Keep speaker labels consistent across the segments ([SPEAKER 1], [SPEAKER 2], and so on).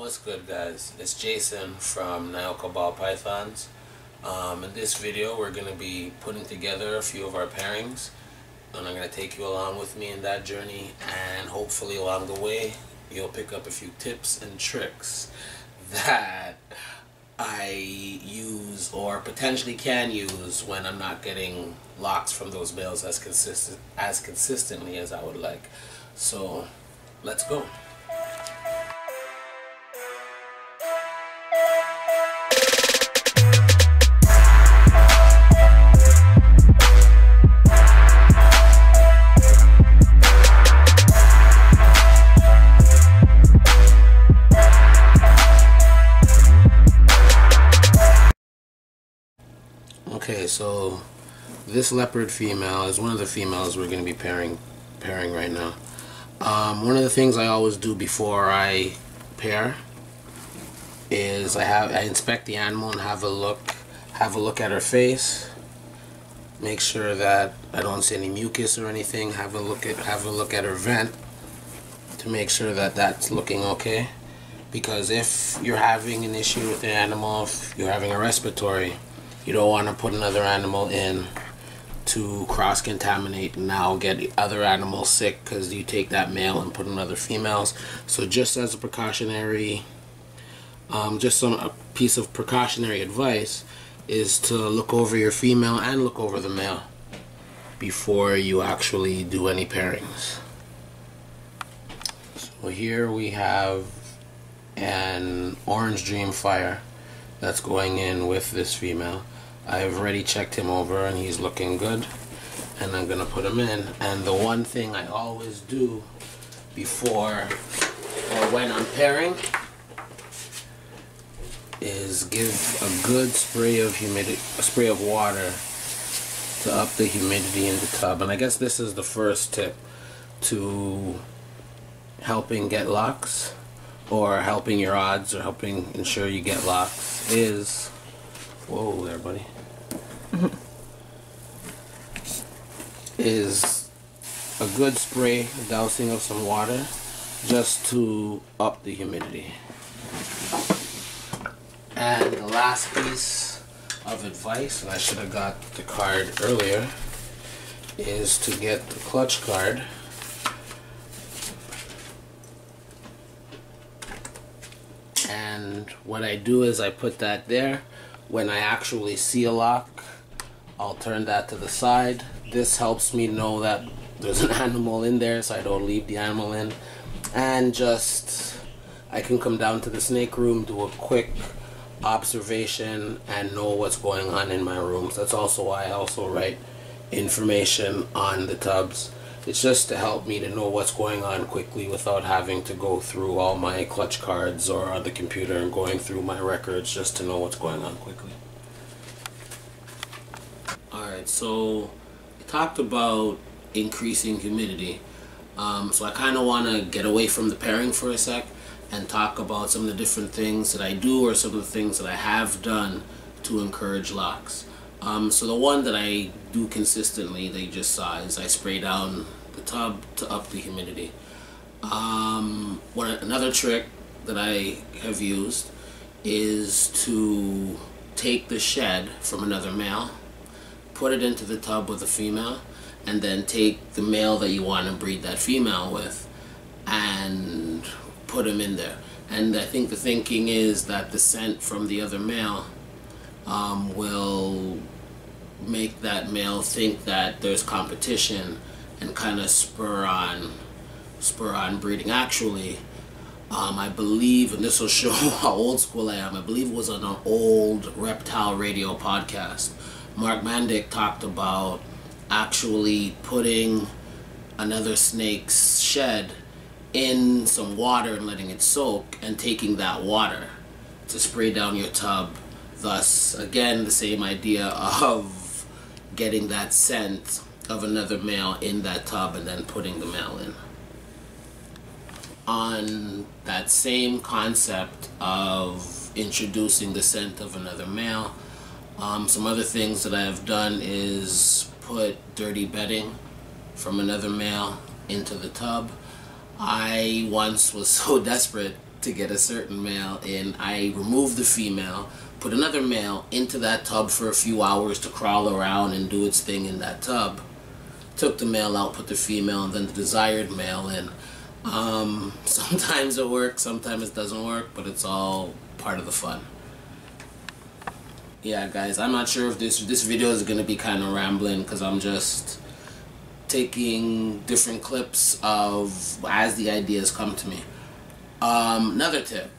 [SPEAKER 1] What's good, guys? It's Jason from Nyoka Ball Pythons. In this video we're going to be putting together a few of our pairings, and I'm going to take you along with me in that journey, and hopefully along the way you'll pick up a few tips and tricks that I use or potentially can use when I'm not getting locks from those males as consistently as I would like. So let's go. Okay, so this leopard female is one of the females we're going to be pairing right now. One of the things I always do before I pair is I inspect the animal and have a look at her face, make sure that I don't see any mucus or anything. Have a look at her vent to make sure that that's looking okay. Because if you're having an issue with the animal, if you're having a respiratory, you don't want to put another animal in to cross-contaminate and now get other animals sick because you take that male and put in other females. So just as a precautionary, a piece of precautionary advice is to look over your female and look over the male before you actually do any pairings. So here we have an orange Dreamfire that's going in with this female. I've already checked him over and he's looking good, and I'm gonna put him in. And the one thing I always do before or when I'm pairing is give a good spray of water to up the humidity in the tub. And I guess this is the first tip to helping get locks, or helping your odds, or helping ensure you get locks, is, whoa there buddy, is a good spray, dousing of some water, just to up the humidity. And the last piece of advice, and I should have got the card earlier, is to get the clutch card. And what I do is I put that there. When I actually see a lock, I'll turn that to the side. This helps me know that there's an animal in there, so I don't leave the animal in. And just, I can come down to the snake room, do a quick observation, and know what's going on in my rooms. That's also why I also write information on the tubs. It's just to help me to know what's going on quickly without having to go through all my clutch cards or the computer and going through my records, just to know what's going on quickly. Alright, so I talked about increasing humidity. So I kind of want to get away from the pairing for a sec and talk about some of the different things that I do, or some of the things that I have done to encourage locks. So the one that I do consistently, that you just saw, is I spray down the tub to up the humidity. Another trick that I have used is to take the shed from another male, put it into the tub with a female, and then take the male that you want to breed that female with and put him in there. And I think the thinking is that the scent from the other male will make that male think that there's competition and kind of spur on breeding. Actually, I believe, and this will show how old school I am, I believe it was on an old reptile radio podcast, Mark Mandic talked about actually putting another snake's shed in some water and letting it soak, and taking that water to spray down your tub. Thus, again, the same idea of getting that scent of another male in that tub and then putting the male in. On that same concept of introducing the scent of another male, some other things that I have done is put dirty bedding from another male into the tub. I once was so desperate to get a certain male in, I remove the female, put another male into that tub for a few hours to crawl around and do its thing in that tub. Took the male out, put the female, and then the desired male in. Sometimes it works, sometimes it doesn't work, but it's all part of the fun. Yeah, guys, I'm not sure if this video is going to be kind of rambling, because I'm just taking different clips of as the ideas come to me. Another tip,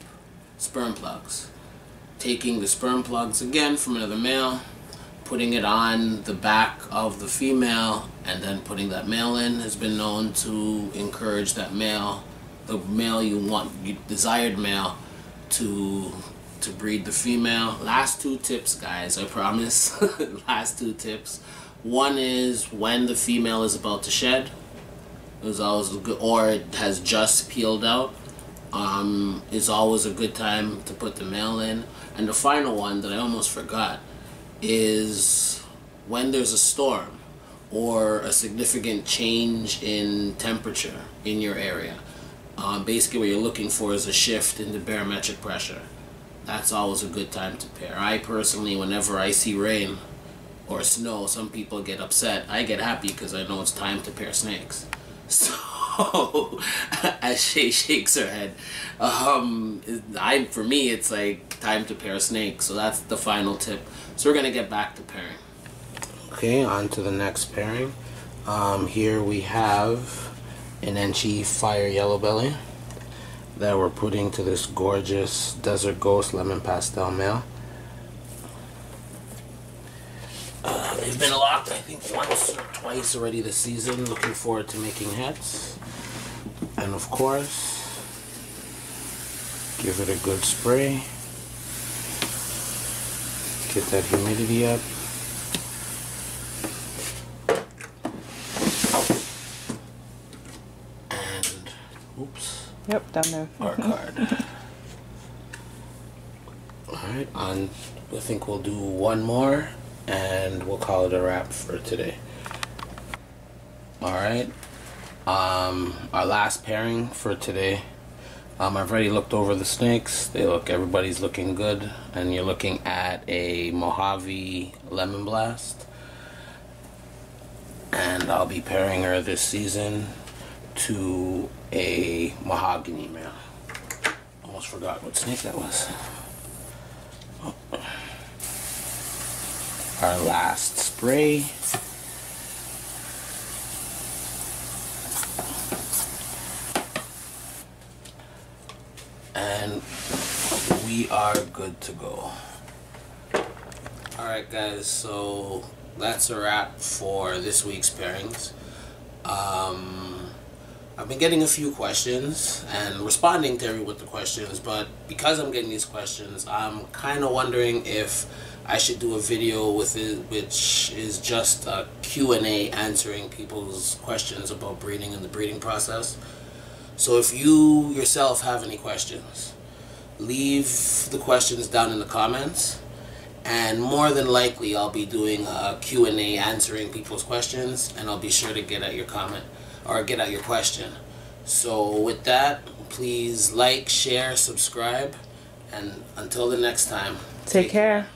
[SPEAKER 1] sperm plugs. Taking the sperm plugs again from another male, putting it on the back of the female, and then putting that male in has been known to encourage that male, the male you want, desired male, to breed the female. Last two tips, guys, I promise. Last two tips. One is when the female is about to shed. Is always a good, or it has just peeled out. Is always a good time to put the male in. And the final one that I almost forgot is when there's a storm or a significant change in temperature in your area. Basically what you're looking for is a shift in the barometric pressure. That's always a good time to pair. I personally, whenever I see rain or snow, some people get upset. I get happy because I know it's time to pair snakes. So, as Shay shakes her head, for me it's like time to pair snakes. So that's the final tip. So we're gonna get back to pairing. Okay, on to the next pairing. Here we have an Enchi Fire Yellow Belly that we're putting to this gorgeous Desert Ghost Lemon Pastel male. They've been locked, I think, once or twice already this season. Looking forward to making heads. And of course, give it a good spray. Get that humidity up. And, oops.
[SPEAKER 2] Yep, down there.
[SPEAKER 1] Our card. Alright, I think we'll do one more and we'll call it a wrap for today. Alright, our last pairing for today. I've already looked over the snakes. Everybody's looking good, and you're looking at a Mojave Lemon Blast, and I'll be pairing her this season to a mahogany male. Almost forgot what snake that was. Oh. Our last spray. And we are good to go. Alright guys, so that's a wrap for this week's pairings. I've been getting a few questions and responding to everyone with the questions, but because I'm getting these questions, I'm kind of wondering if I should do a video with it which is just a Q&A answering people's questions about breeding and the breeding process. So if you yourself have any questions, leave the questions down in the comments, and more than likely I'll be doing a Q&A answering people's questions, and I'll be sure to get at your comment or get at your question. So with that, please like, share, subscribe, and until the next time,
[SPEAKER 2] take care.